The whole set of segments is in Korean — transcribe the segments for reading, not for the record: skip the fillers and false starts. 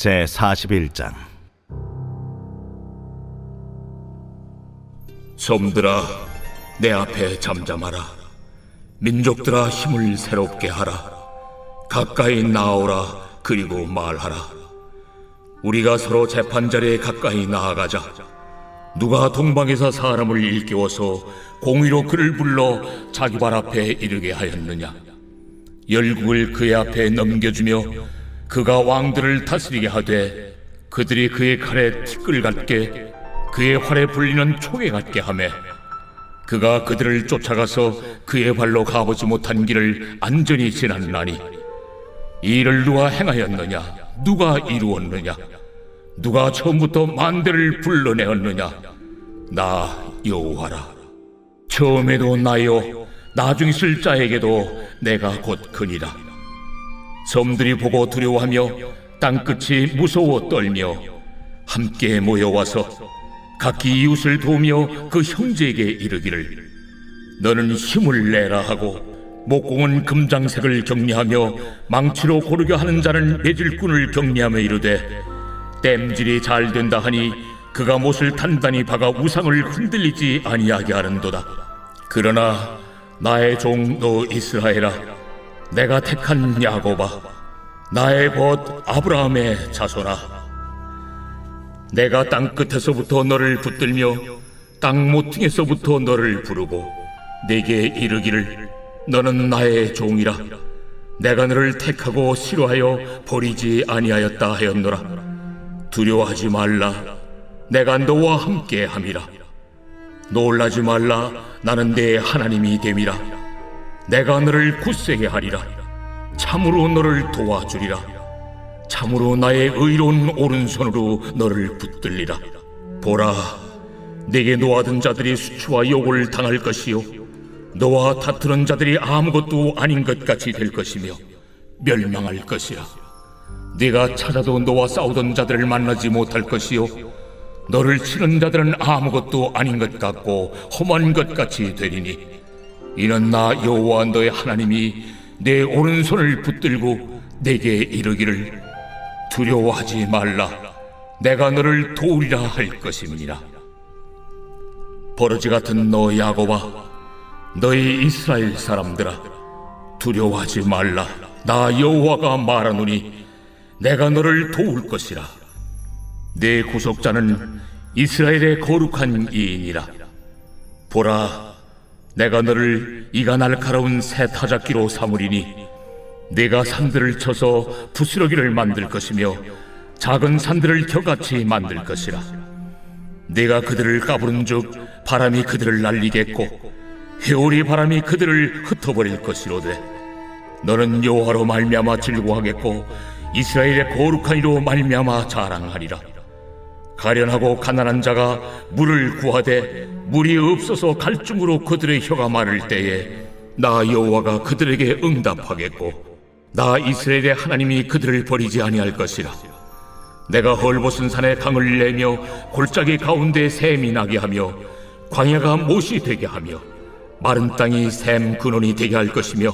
제41장. 섬들아, 내 앞에 잠잠하라. 민족들아, 힘을 새롭게 하라. 가까이 나오라. 그리고 말하라. 우리가 서로 재판자리에 가까이 나아가자. 누가 동방에서 사람을 일깨워서 공의로 그를 불러 자기 발 앞에 이르게 하였느냐? 열국을 그의 앞에 넘겨주며 그가 왕들을 다스리게 하되 그들이 그의 칼에 티끌 같게 그의 활에 불리는 총에 같게 하매 그가 그들을 쫓아가서 그의 발로 가보지 못한 길을 안전히 지났나니 이 일을 누가 행하였느냐? 누가 이루었느냐? 누가 처음부터 만대를 불러내었느냐? 나 여호와라. 처음에도 나요, 나중 있을 자에게도 내가 곧 그니라. 섬들이 보고 두려워하며 땅끝이 무서워 떨며 함께 모여와서 각기 이웃을 도우며 그 형제에게 이르기를 너는 힘을 내라 하고 목공은 금장색을 격리하며 망치로 고르게 하는 자는 매질꾼을 격리하며 이르되 땜질이 잘 된다 하니 그가 못을 단단히 박아 우상을 흔들리지 아니하게 하는도다. 그러나 나의 종 너 이스라엘아, 내가 택한 야곱아, 나의 벗 아브라함의 자손아, 내가 땅 끝에서부터 너를 붙들며 땅 모퉁이에서부터 너를 부르고 내게 이르기를 너는 나의 종이라. 내가 너를 택하고 싫어하여 버리지 아니하였다 하였노라. 두려워하지 말라. 내가 너와 함께 함이라. 놀라지 말라. 나는 내 하나님이 됨이라. 내가 너를 굳세게 하리라. 참으로 너를 도와주리라. 참으로 나의 의로운 오른손으로 너를 붙들리라. 보라, 내게 노하던 자들이 수치와 욕을 당할 것이요 너와 다투는 자들이 아무것도 아닌 것 같이 될 것이며 멸망할 것이라. 네가 찾아도 너와 싸우던 자들을 만나지 못할 것이요 너를 치는 자들은 아무것도 아닌 것 같고 험한 것 같이 되리니 이는 나 여호와 너의 하나님이 내 오른손을 붙들고 내게 이르기를 두려워하지 말라. 내가 너를 도우리라 할 것임이니라. 버러지 같은 너 야곱아, 너희 이스라엘 사람들아, 두려워하지 말라. 나 여호와가 말하노니 내가 너를 도울 것이라. 내 구속자는 이스라엘의 거룩한 이인이라. 보라, 내가 너를 이가 날카로운 새 타작기로 삼으리니 내가 산들을 쳐서 부스러기를 만들 것이며 작은 산들을 겨같이 만들 것이라. 내가 그들을 까부른즉 바람이 그들을 날리겠고 회오리 바람이 그들을 흩어버릴 것이로되 너는 여호와로 말미암아 즐거워하겠고 이스라엘의 거룩한 이로 말미암아 자랑하리라. 가련하고 가난한 자가 물을 구하되 물이 없어서 갈증으로 그들의 혀가 마를 때에 나 여호와가 그들에게 응답하겠고 나 이스라엘의 하나님이 그들을 버리지 아니할 것이라. 내가 헐벗은 산에 강을 내며 골짜기 가운데 샘이 나게 하며 광야가 못이 되게 하며 마른 땅이 샘 근원이 되게 할 것이며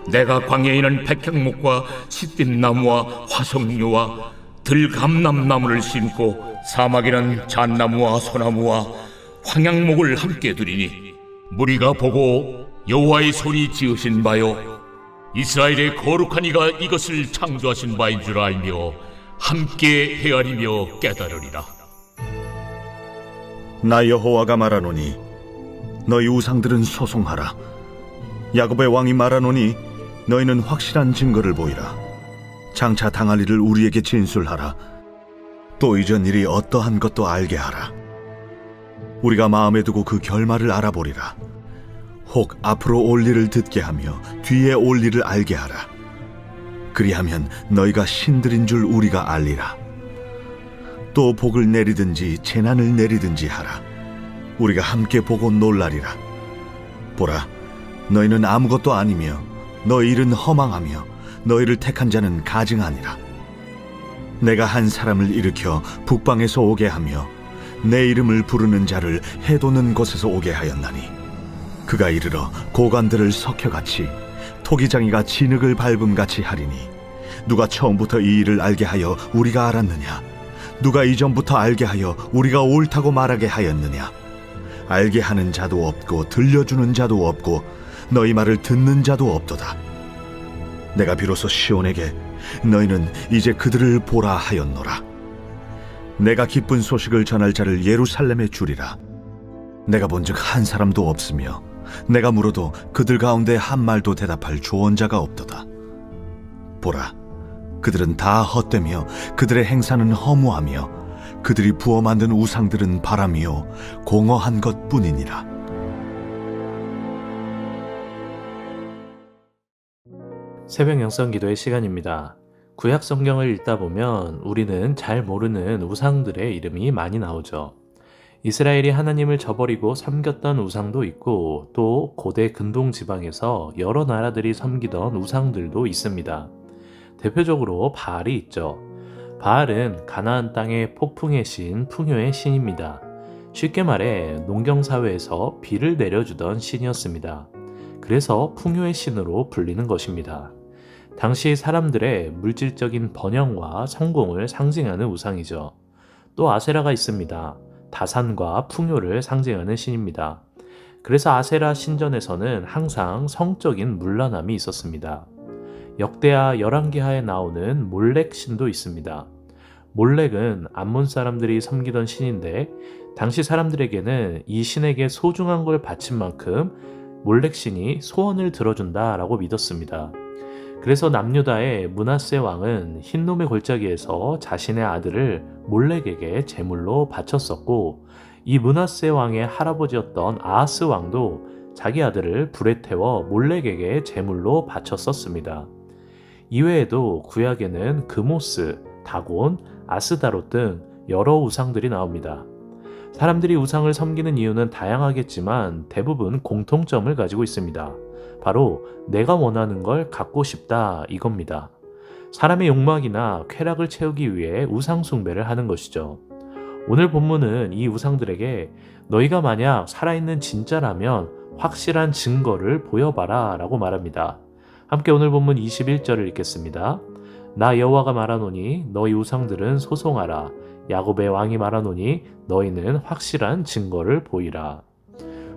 내가 광야에는 백향목과 시띠나무와 화석류와 들감남나무를 심고 사막에는 잣나무와 소나무와 황양목을 함께 두리니 무리가 보고 여호와의 손이 지으신 바요 이스라엘의 거룩한 이가 이것을 창조하신 바인 줄 알며 함께 헤아리며 깨달으리라. 나 여호와가 말하노니 너희 우상들은 소송하라. 야곱의 왕이 말하노니 너희는 확실한 증거를 보이라. 장차 당할 일을 우리에게 진술하라. 또 이전 일이 어떠한 것도 알게 하라. 우리가 마음에 두고 그 결말을 알아보리라. 혹 앞으로 올 일을 듣게 하며 뒤에 올 일을 알게 하라. 그리하면 너희가 신들인 줄 우리가 알리라. 또 복을 내리든지 재난을 내리든지 하라. 우리가 함께 보고 놀라리라. 보라, 너희는 아무것도 아니며 너희 일은 허망하며 너희를 택한 자는 가증하니라. 내가 한 사람을 일으켜 북방에서 오게 하며 내 이름을 부르는 자를 해도는 곳에서 오게 하였나니 그가 이르러 고관들을 석혀같이 토기장이가 진흙을 밟음같이 하리니 누가 처음부터 이 일을 알게 하여 우리가 알았느냐? 누가 이전부터 알게 하여 우리가 옳다고 말하게 하였느냐? 알게 하는 자도 없고 들려주는 자도 없고 너희 말을 듣는 자도 없도다. 내가 비로소 시온에게 너희는 이제 그들을 보라 하였노라. 내가 기쁜 소식을 전할 자를 예루살렘에 주리라. 내가 본즉 한 사람도 없으며 내가 물어도 그들 가운데 한 말도 대답할 조언자가 없도다. 보라, 그들은 다 헛되며 그들의 행사는 허무하며 그들이 부어 만든 우상들은 바람이요 공허한 것뿐이니라. 새벽 영성 기도의 시간입니다. 구약 성경을 읽다 보면 우리는 잘 모르는 우상들의 이름이 많이 나오죠. 이스라엘이 하나님을 저버리고 섬겼던 우상도 있고 또 고대 근동 지방에서 여러 나라들이 섬기던 우상들도 있습니다. 대표적으로 바알이 있죠. 바알은 가나안 땅의 폭풍의 신, 풍요의 신입니다. 쉽게 말해 농경사회에서 비를 내려주던 신이었습니다. 그래서 풍요의 신으로 불리는 것입니다. 당시 사람들의 물질적인 번영과 성공을 상징하는 우상이죠. 또 아세라가 있습니다. 다산과 풍요를 상징하는 신입니다. 그래서 아세라 신전에서는 항상 성적인 문란함이 있었습니다. 역대하 열왕기하에 나오는 몰렉 신도 있습니다. 몰렉은 암몬 사람들이 섬기던 신인데 당시 사람들에게는 이 신에게 소중한 걸 바친 만큼 몰렉 신이 소원을 들어준다라고 믿었습니다. 그래서 남유다의 므낫세 왕은 흰놈의 골짜기에서 자신의 아들을 몰렉에게 제물로 바쳤었고 이 므낫세 왕의 할아버지였던 아하스 왕도 자기 아들을 불에 태워 몰렉에게 제물로 바쳤었습니다. 이외에도 구약에는 그모스, 다곤, 아스다롯 등 여러 우상들이 나옵니다. 사람들이 우상을 섬기는 이유는 다양하겠지만 대부분 공통점을 가지고 있습니다. 바로 내가 원하는 걸 갖고 싶다 이겁니다. 사람의 욕망이나 쾌락을 채우기 위해 우상 숭배를 하는 것이죠. 오늘 본문은 이 우상들에게 너희가 만약 살아있는 진짜라면 확실한 증거를 보여봐라 라고 말합니다. 함께 오늘 본문 21절을 읽겠습니다. 나 여호와가 말하노니 너희 우상들은 소송하라. 야곱의 왕이 말하노니 너희는 확실한 증거를 보이라.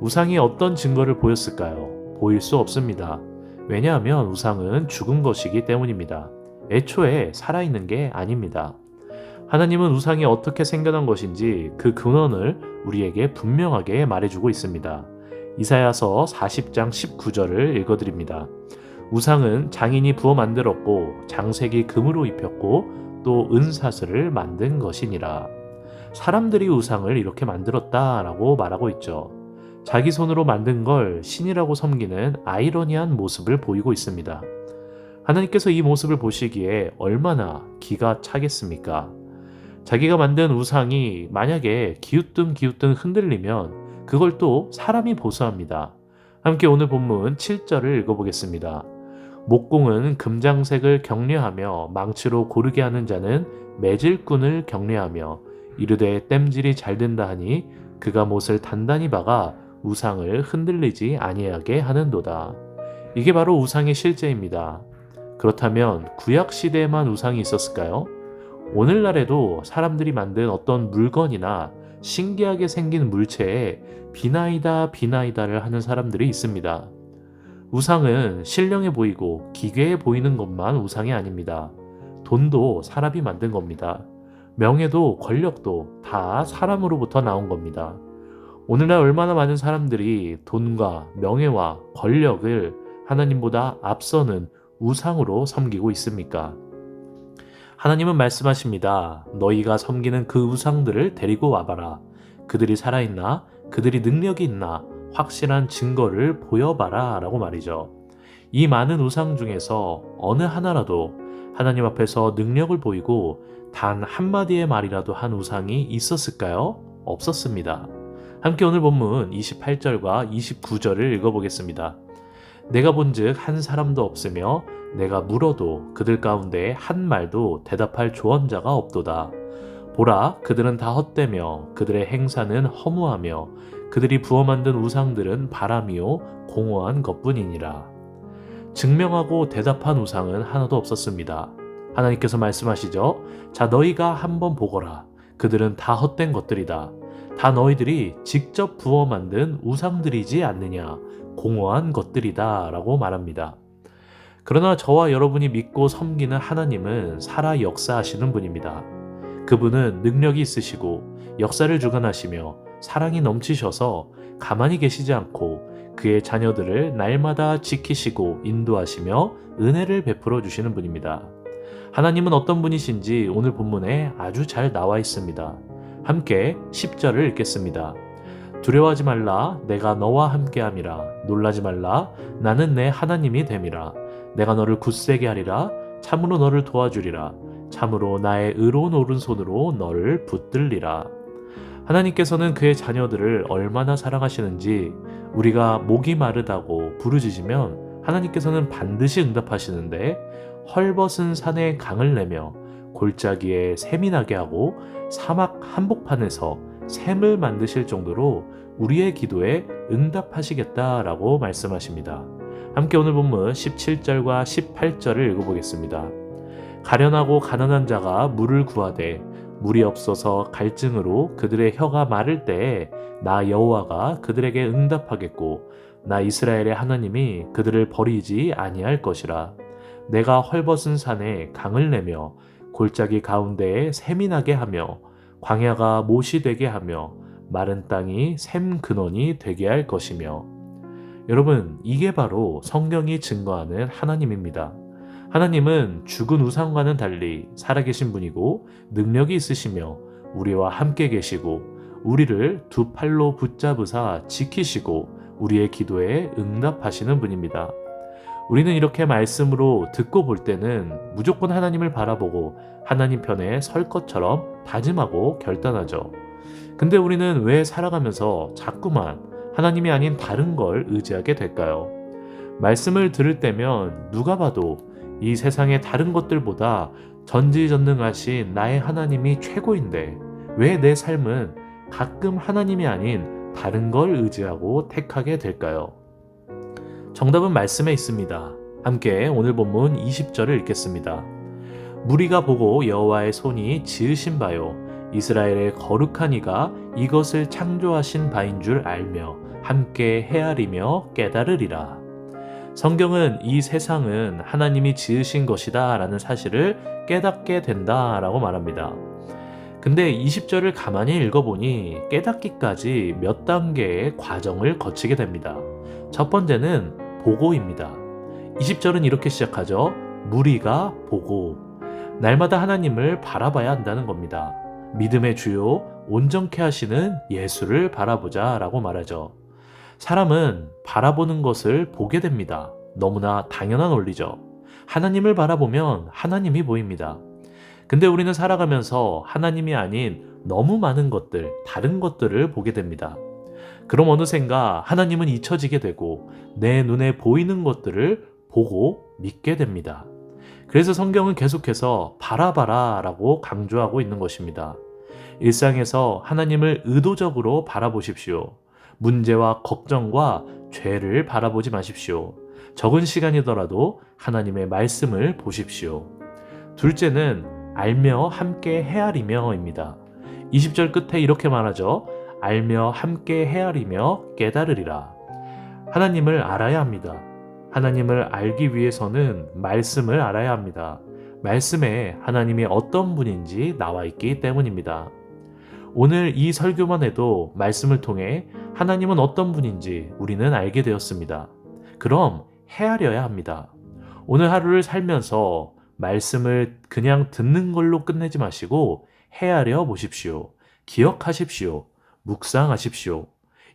우상이 어떤 증거를 보였을까요? 보일 수 없습니다. 왜냐하면 우상은 죽은 것이기 때문입니다. 애초에 살아있는 게 아닙니다. 하나님은 우상이 어떻게 생겨난 것인지 그 근원을 우리에게 분명하게 말해주고 있습니다. 이사야서 40장 19절을 읽어드립니다. 우상은 장인이 부어 만들었고 장색이 금으로 입혔고 또 은사슬을 만든 것이니라. 사람들이 우상을 이렇게 만들었다라고 말하고 있죠. 자기 손으로 만든 걸 신이라고 섬기는 아이러니한 모습을 보이고 있습니다. 하나님께서 이 모습을 보시기에 얼마나 기가 차겠습니까? 자기가 만든 우상이 만약에 기우뚱기우뚱 흔들리면 그걸 또 사람이 보수합니다. 함께 오늘 본문 7절을 읽어보겠습니다. 목공은 금장색을 격려하며 망치로 고르게 하는 자는 매질꾼을 격려하며 이르되 땜질이 잘 된다 하니 그가 못을 단단히 박아 우상을 흔들리지 아니하게 하는도다. 이게 바로 우상의 실제입니다. 그렇다면 구약 시대에만 우상이 있었을까요? 오늘날에도 사람들이 만든 어떤 물건이나 신기하게 생긴 물체에 비나이다 비나이다를 하는 사람들이 있습니다. 우상은 신령해 보이고 기괴해 보이는 것만 우상이 아닙니다. 돈도 사람이 만든 겁니다. 명예도 권력도 다 사람으로부터 나온 겁니다. 오늘날 얼마나 많은 사람들이 돈과 명예와 권력을 하나님보다 앞서는 우상으로 섬기고 있습니까? 하나님은 말씀하십니다. 너희가 섬기는 그 우상들을 데리고 와봐라. 그들이 살아있나? 그들이 능력이 있나? 확실한 증거를 보여봐라 라고 말이죠. 이 많은 우상 중에서 어느 하나라도 하나님 앞에서 능력을 보이고 단 한마디의 말이라도 한 우상이 있었을까요? 없었습니다. 함께 오늘 본문 28절과 29절을 읽어보겠습니다. 내가 본즉 한 사람도 없으며 내가 물어도 그들 가운데 한 말도 대답할 조언자가 없도다. 보라, 그들은 다 헛되며 그들의 행사는 허무하며 그들이 부어 만든 우상들은 바람이요 공허한 것뿐이니라. 증명하고 대답한 우상은 하나도 없었습니다. 하나님께서 말씀하시죠. 자, 너희가 한번 보거라. 그들은 다 헛된 것들이다. 다 너희들이 직접 부어 만든 우상들이지 않느냐. 공허한 것들이다 라고 말합니다. 그러나 저와 여러분이 믿고 섬기는 하나님은 살아 역사하시는 분입니다. 그분은 능력이 있으시고 역사를 주관하시며 사랑이 넘치셔서 가만히 계시지 않고 그의 자녀들을 날마다 지키시고 인도하시며 은혜를 베풀어 주시는 분입니다. 하나님은 어떤 분이신지 오늘 본문에 아주 잘 나와 있습니다. 함께 10절을 읽겠습니다. 두려워하지 말라. 내가 너와 함께함이라. 놀라지 말라. 나는 내 하나님이 됨이라. 내가 너를 굳세게 하리라. 참으로 너를 도와주리라. 참으로 나의 의로운 오른손으로 너를 붙들리라. 하나님께서는 그의 자녀들을 얼마나 사랑하시는지 우리가 목이 마르다고 부르짖으면 하나님께서는 반드시 응답하시는데 헐벗은 산에 강을 내며 골짜기에 샘이 나게 하고 사막 한복판에서 샘을 만드실 정도로 우리의 기도에 응답하시겠다라고 말씀하십니다. 함께 오늘 본문 17절과 18절을 읽어보겠습니다. 가련하고 가난한 자가 물을 구하되 물이 없어서 갈증으로 그들의 혀가 마를 때에 나 여호와가 그들에게 응답하겠고 나 이스라엘의 하나님이 그들을 버리지 아니할 것이라. 내가 헐벗은 산에 강을 내며 골짜기 가운데에 샘이 나게 하며 광야가 못이 되게 하며 마른 땅이 샘 근원이 되게 할 것이며. 여러분, 이게 바로 성경이 증거하는 하나님입니다. 하나님은 죽은 우상과는 달리 살아계신 분이고 능력이 있으시며 우리와 함께 계시고 우리를 두 팔로 붙잡으사 지키시고 우리의 기도에 응답하시는 분입니다. 우리는 이렇게 말씀으로 듣고 볼 때는 무조건 하나님을 바라보고 하나님 편에 설 것처럼 다짐하고 결단하죠. 근데 우리는 왜 살아가면서 자꾸만 하나님이 아닌 다른 걸 의지하게 될까요? 말씀을 들을 때면 누가 봐도 이 세상의 다른 것들보다 전지전능하신 나의 하나님이 최고인데 왜 내 삶은 가끔 하나님이 아닌 다른 걸 의지하고 택하게 될까요? 정답은 말씀에 있습니다. 함께 오늘 본문 20절을 읽겠습니다. 무리가 보고 여호와의 손이 지으신 바요 이스라엘의 거룩한 이가 이것을 창조하신 바인 줄 알며 함께 헤아리며 깨달으리라. 성경은 이 세상은 하나님이 지으신 것이다 라는 사실을 깨닫게 된다 라고 말합니다. 근데 20절을 가만히 읽어보니 깨닫기까지 몇 단계의 과정을 거치게 됩니다. 첫 번째는 보고입니다. 20절은 이렇게 시작하죠. 무리가 보고. 날마다 하나님을 바라봐야 한다는 겁니다. 믿음의 주요 온전케 하시는 예수를 바라보자 라고 말하죠. 사람은 바라보는 것을 보게 됩니다. 너무나 당연한 원리죠. 하나님을 바라보면 하나님이 보입니다. 근데 우리는 살아가면서 하나님이 아닌 너무 많은 것들, 다른 것들을 보게 됩니다. 그럼 어느샌가 하나님은 잊혀지게 되고 내 눈에 보이는 것들을 보고 믿게 됩니다. 그래서 성경은 계속해서 바라봐라 라고 강조하고 있는 것입니다. 일상에서 하나님을 의도적으로 바라보십시오. 문제와 걱정과 죄를 바라보지 마십시오. 적은 시간이더라도 하나님의 말씀을 보십시오. 둘째는 알며 함께 헤아리며입니다. 20절 끝에 이렇게 말하죠. 알며 함께 헤아리며 깨달으리라. 하나님을 알아야 합니다. 하나님을 알기 위해서는 말씀을 알아야 합니다. 말씀에 하나님이 어떤 분인지 나와 있기 때문입니다. 오늘 이 설교만 해도 말씀을 통해 하나님은 어떤 분인지 우리는 알게 되었습니다. 그럼 헤아려야 합니다. 오늘 하루를 살면서 말씀을 그냥 듣는 걸로 끝내지 마시고 헤아려 보십시오. 기억하십시오. 묵상하십시오.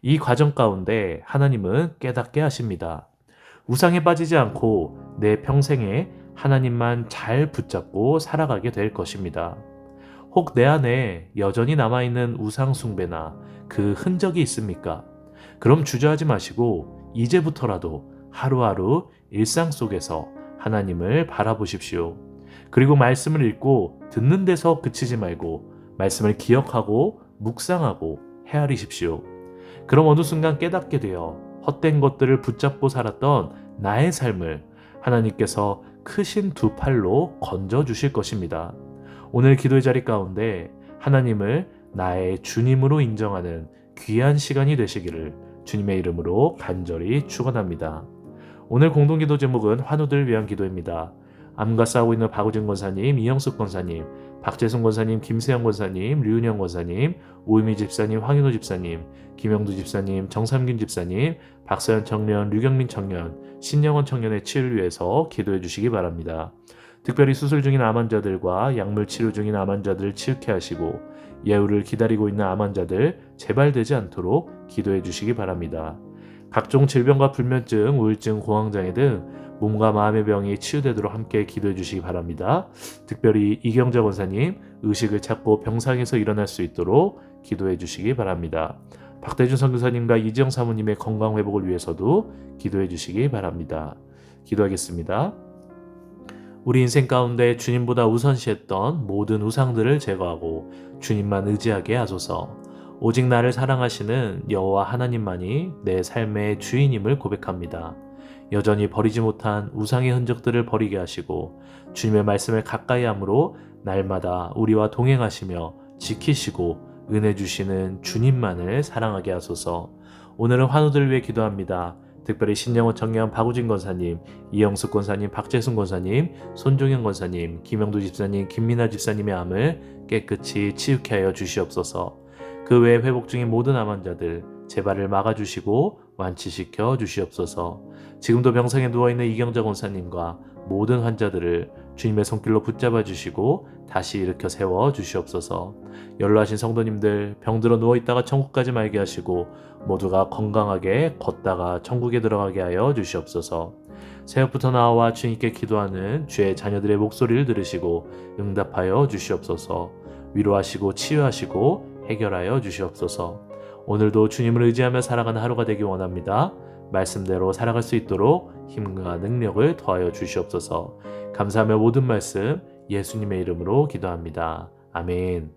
이 과정 가운데 하나님은 깨닫게 하십니다. 우상에 빠지지 않고 내 평생에 하나님만 잘 붙잡고 살아가게 될 것입니다. 혹 내 안에 여전히 남아있는 우상 숭배나 그 흔적이 있습니까? 그럼 주저하지 마시고 이제부터라도 하루하루 일상 속에서 하나님을 바라보십시오. 그리고 말씀을 읽고 듣는 데서 그치지 말고 말씀을 기억하고 묵상하고 헤아리십시오. 그럼 어느 순간 깨닫게 되어 헛된 것들을 붙잡고 살았던 나의 삶을 하나님께서 크신 두 팔로 건져 주실 것입니다. 오늘 기도의 자리 가운데 하나님을 나의 주님으로 인정하는 귀한 시간이 되시기를 주님의 이름으로 간절히 축원합니다. 오늘 공동기도 제목은 환우들을 위한 기도입니다. 암과 싸우고 있는 박우진 권사님, 이영숙 권사님, 박재순 권사님, 김세영 권사님, 류은영 권사님, 오유미 집사님, 황인호 집사님, 김영두 집사님, 정삼균 집사님, 박서연 청년, 류경민 청년, 신영원 청년의 치유를 위해서 기도해 주시기 바랍니다. 특별히 수술 중인 암 환자들과 약물 치료 중인 암 환자들을 치유케 하시고 예후를 기다리고 있는 암 환자들 재발되지 않도록 기도해 주시기 바랍니다. 각종 질병과 불면증, 우울증, 공황장애 등 몸과 마음의 병이 치유되도록 함께 기도해 주시기 바랍니다. 특별히 이경자 권사님 의식을 찾고 병상에서 일어날 수 있도록 기도해 주시기 바랍니다. 박대준 선교사님과 이지영 사모님의 건강 회복을 위해서도 기도해 주시기 바랍니다. 기도하겠습니다. 우리 인생 가운데 주님보다 우선시했던 모든 우상들을 제거하고 주님만 의지하게 하소서. 오직 나를 사랑하시는 여호와 하나님만이 내 삶의 주인임을 고백합니다. 여전히 버리지 못한 우상의 흔적들을 버리게 하시고 주님의 말씀을 가까이 함으로 날마다 우리와 동행하시며 지키시고 은혜 주시는 주님만을 사랑하게 하소서. 오늘은 환우들을 위해 기도합니다. 특별히 신영호 청년 박우진 권사님, 이영숙 권사님, 박재순 권사님, 손종현 권사님, 김영두 집사님, 김민아 집사님의 암을 깨끗이 치유케 하여 주시옵소서. 그 외에 회복 중인 모든 암 환자들 재발을 막아주시고 완치시켜 주시옵소서. 지금도 병상에 누워있는 이경자 권사님과 모든 환자들을 주님의 손길로 붙잡아 주시고 다시 일으켜 세워 주시옵소서. 연로하신 성도님들 병들어 누워있다가 천국 가지 말게 하시고 모두가 건강하게 걷다가 천국에 들어가게 하여 주시옵소서. 새벽부터 나와 주님께 기도하는 주의 자녀들의 목소리를 들으시고 응답하여 주시옵소서. 위로하시고 치유하시고 해결하여 주시옵소서. 오늘도 주님을 의지하며 살아가는 하루가 되기 원합니다. 말씀대로 살아갈 수 있도록 힘과 능력을 더하여 주시옵소서. 감사하며 모든 말씀 예수님의 이름으로 기도합니다. 아멘.